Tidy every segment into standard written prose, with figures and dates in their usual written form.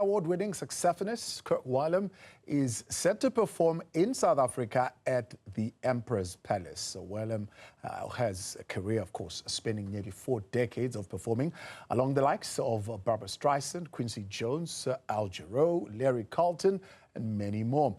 Award-winning saxophonist Kirk Whalum is set to perform in South Africa at the Emperor's Palace. So Whalum has a career, of course, spanning nearly 4 decades of performing along the likes of Barbra Streisand, Quincy, Jarreau, Larry Carlton, and many more.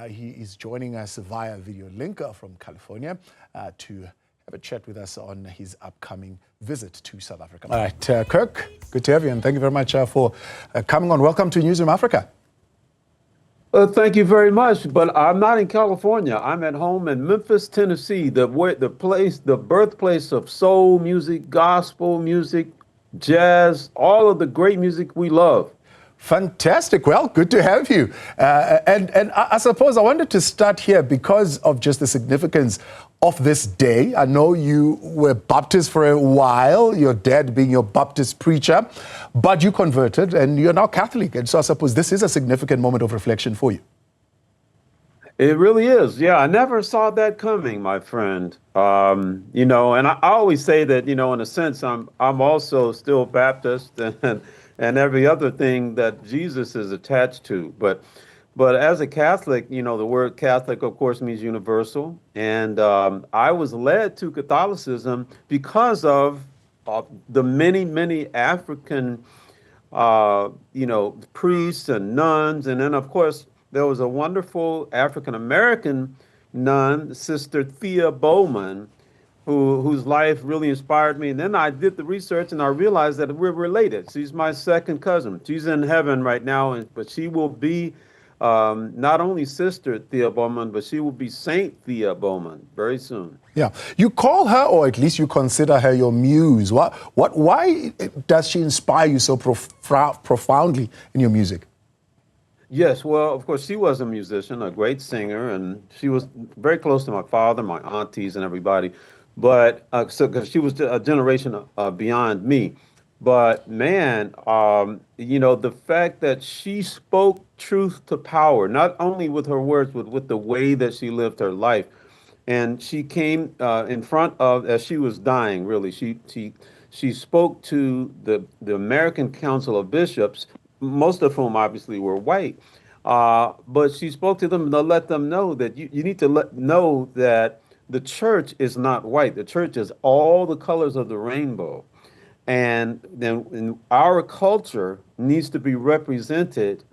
He is joining us via video link from California to have a chat with us on his upcoming visit to South Africa. All right, Kirk, good to have you, and thank you very much for coming on. Welcome to Newzroom Afrika. Thank you very much, but I'm not in California. I'm at home in Memphis, Tennessee, the birthplace of soul music, gospel music, jazz, all of the great music we love. Fantastic. Well, good to have you. And I suppose I wanted to start here because of just the significance of this day. I know you were Baptist for a while, your dad being your Baptist preacher, but you converted and you're now Catholic. And so I suppose this is a significant moment of reflection for you. It really is. Yeah, I never saw that coming, my friend. You know, and I always say that, you know, in a sense, I'm also still Baptist and every other thing that Jesus is attached to. But as a Catholic, you know, the word Catholic, of course, means universal. And I was led to Catholicism because of the many African, you know, priests and nuns. And then, of course, there was a wonderful African-American nun, Sister Thea Bowman, whose life really inspired me. And then I did the research and I realized that we're related. She's my second cousin. She's in heaven right now, but she will be not only Sister Thea Bowman, but she will be Saint Thea Bowman very soon. Yeah. You call her, or at least you consider her your muse. Why does she inspire you so profoundly in your music? Yes, well, of course, she was a musician, a great singer, and she was very close to my father, my aunties, and everybody. But because she was a generation beyond me. But man, you know, the fact that she spoke truth to power, not only with her words, but with the way that she lived her life. And she came in front of, as she was dying, really, she spoke to the American Council of Bishops, most of whom obviously were white. But she spoke to them to let them know that you need to know that the church is not white. The church is all the colors of the rainbow. And then our culture needs to be represented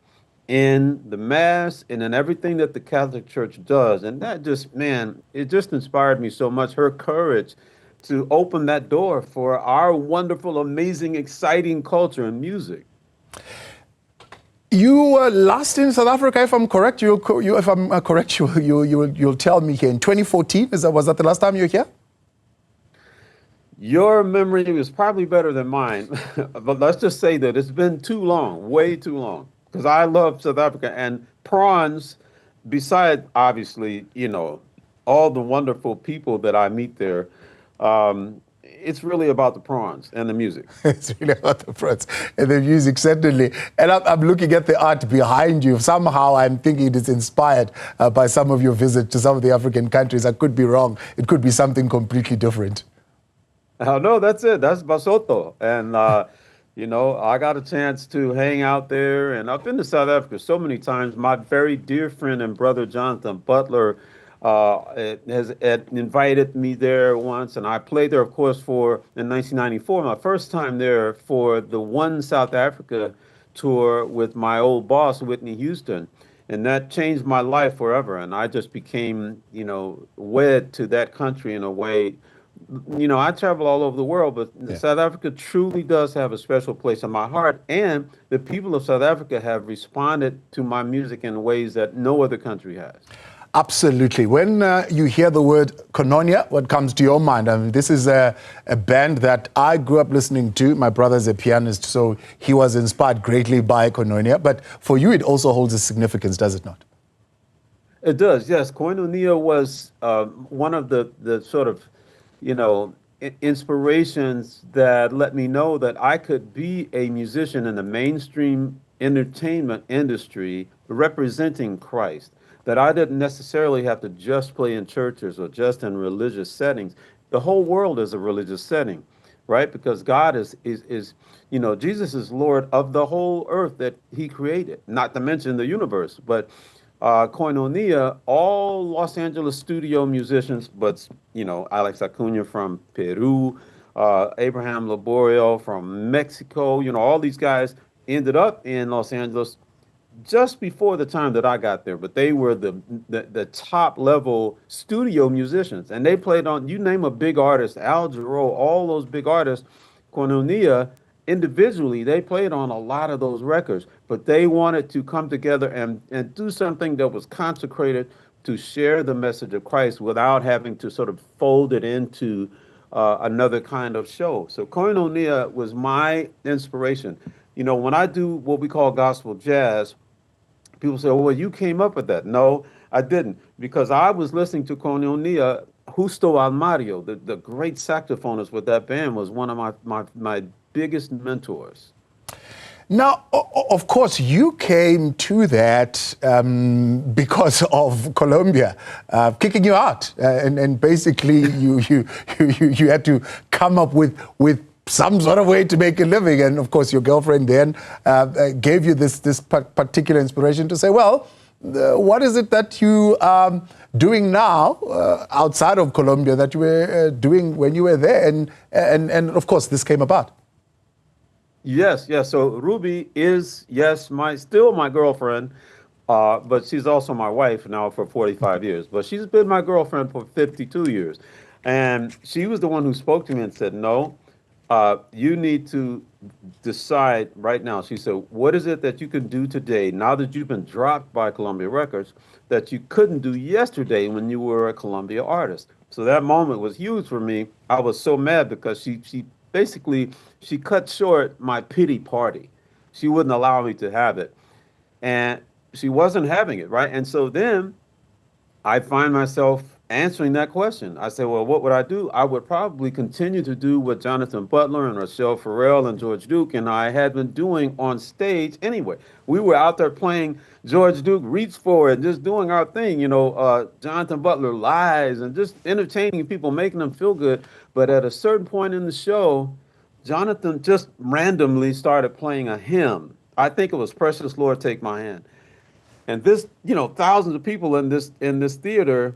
in the Mass and in everything that the Catholic Church does. And that just, man, it just inspired me so much, her courage to open that door for our wonderful, amazing, exciting culture and music. You were last in South Africa, if I'm correct. You'll tell me here in 2014. Was that the last time you were here? Your memory is probably better than mine, but let's just say that it's been too long, way too long, because I love South Africa and prawns. Besides, obviously, you know, all the wonderful people that I meet there. It's really about the prawns and the music. It's really about the prawns and the music, certainly. And I'm looking at the art behind you. Somehow I'm thinking it is inspired by some of your visits to some of the African countries. I could be wrong. It could be something completely different. No, that's it. That's Basotho. And, you know, I got a chance to hang out there. And I've been to South Africa so many times. My very dear friend and brother, Jonathan Butler, has invited me there once, and I played there, of course, in 1994, my first time there for the One South Africa tour with my old boss, Whitney Houston, and that changed my life forever. And I just became, you know, wed to that country in a way. You know, I travel all over the world, but yeah. South Africa truly does have a special place in my heart, and the people of South Africa have responded to my music in ways that no other country has. Absolutely. When you hear the word Koinonia, what comes to your mind? I mean, this is a band that I grew up listening to. My brother's a pianist, so he was inspired greatly by Koinonia. But for you, it also holds a significance, does it not? It does, yes. Koinonia was one of the sort of, you know, inspirations that let me know that I could be a musician in the mainstream entertainment industry representing Christ. That I didn't necessarily have to just play in churches or just in religious settings. The whole world is a religious setting. right? Because God is Jesus is Lord of the whole earth that he created, not to mention the universe. But Koinonia, all Los Angeles studio musicians, but Alex Acuna from Peru, Abraham Laborio from Mexico, all these guys ended up in Los Angeles just before the time that I got there, but they were the top level studio musicians, and they played on, you name a big artist, Al Jarreau, all those big artists, Koinonia, individually, they played on a lot of those records, but they wanted to come together and do something that was consecrated to share the message of Christ without having to sort of fold it into another kind of show. So Koinonia was my inspiration. When I do what we call gospel jazz, people say, well, you came up with that. No, I didn't, because I was listening to Koinonia. Justo Almario, the great saxophonist with that band, was one of my biggest mentors. Now, of course, you came to that because of Colombia kicking you out, and basically you had to come up with some sort of way to make a living. And of course, your girlfriend then gave you this particular inspiration to say, well, what is it that you are doing now outside of Colombia that you were doing when you were there? And of course, this came about. Yes. So Ruby is, still my girlfriend, but she's also my wife now for 45 years. But she's been my girlfriend for 52 years. And she was the one who spoke to me and said, no, you need to decide right now. She said, what is it that you can do today, now that you've been dropped by Columbia Records, that you couldn't do yesterday when you were a Columbia artist? So that moment was huge for me. I was so mad because she basically cut short my pity party. She wouldn't allow me to have it. And she wasn't having it, right? And so then I find myself answering that question. I say, well, what would I do? I would probably continue to do what Jonathan Butler and Rochelle Farrell and George Duke and I had been doing on stage anyway. We were out there playing George Duke Reach For It, just doing our thing, Jonathan Butler Lies, and just entertaining people, making them feel good. But at a certain point in the show, Jonathan just randomly started playing a hymn. I think it was Precious Lord, Take My Hand. And this, thousands of people in this theater,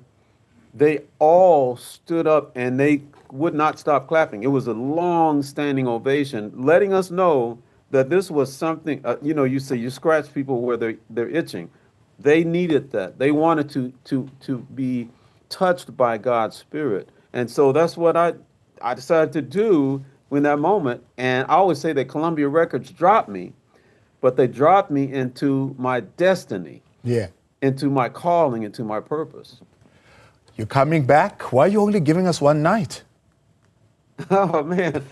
they all stood up and they would not stop clapping. It was a long standing ovation, letting us know that this was something, you say you scratch people where they're itching. They needed that. They wanted to be touched by God's Spirit. And so that's what I decided to do in that moment. And I always say that Columbia Records dropped me, but they dropped me into my destiny, into my calling, into my purpose. You're coming back? Why are you only giving us one night? Oh, man.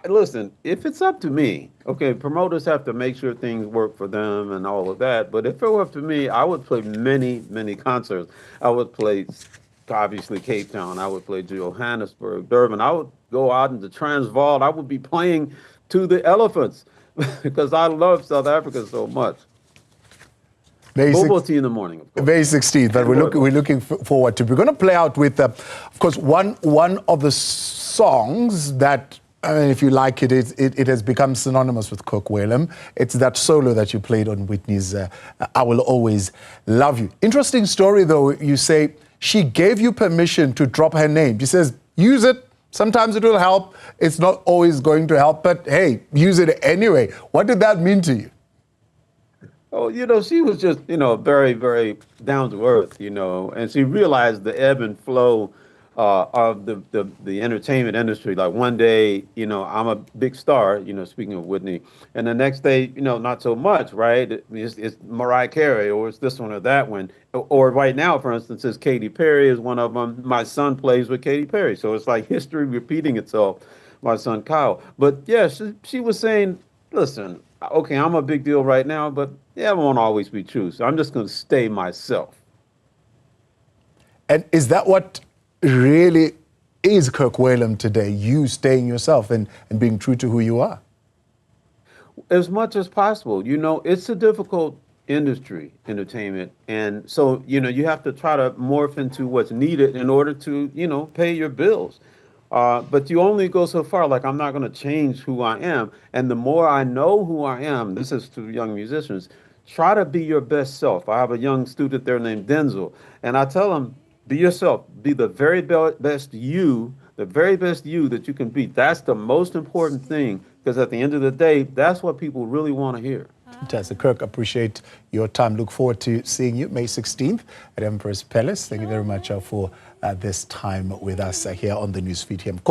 Listen, if it's up to me, okay, promoters have to make sure things work for them and all of that. But if it were up to me, I would play many, many concerts. I would play, obviously, Cape Town. I would play Johannesburg, Durban. I would go out into Transvaal. I would be playing to the elephants because I love South Africa so much. Bobo tea in the morning, of course. May 16th, but we're looking forward to it. We're going to play out with, of course, one of the songs that, I mean, if you like it, it has become synonymous with Kirk Whalum. It's that solo that you played on Whitney's I Will Always Love You. Interesting story, though. You say she gave you permission to drop her name. She says, use it. Sometimes it will help. It's not always going to help, but hey, use it anyway. What did that mean to you? Oh, she was just, very, very down to earth, and she realized the ebb and flow of the entertainment industry. Like one day, I'm a big star, speaking of Whitney, and the next day, not so much, right? It's Mariah Carey, or it's this one or that one. Or right now, for instance, it's Katy Perry is one of them. My son plays with Katy Perry. So it's like history repeating itself, my son Kyle. But yeah, she was saying, listen, okay, I'm a big deal right now, but it won't always be true. So I'm just going to stay myself. And is that what really is Kirk Whalum today? You staying yourself and being true to who you are? As much as possible. It's a difficult industry, entertainment. And so, you have to try to morph into what's needed in order to, pay your bills. But you only go so far. Like, I'm not going to change who I am. And the more I know who I am, this is to young musicians, try to be your best self. I have a young student there named Denzel, and I tell him, be yourself. Be the very best you, the very best you that you can be. That's the most important thing, because at the end of the day, that's what people really want to hear. Fantastic. Kirk, appreciate your time. Look forward to seeing you May 16th at Empress Palace. Thank you very much for this time with us here on the newsfeed here. Of course.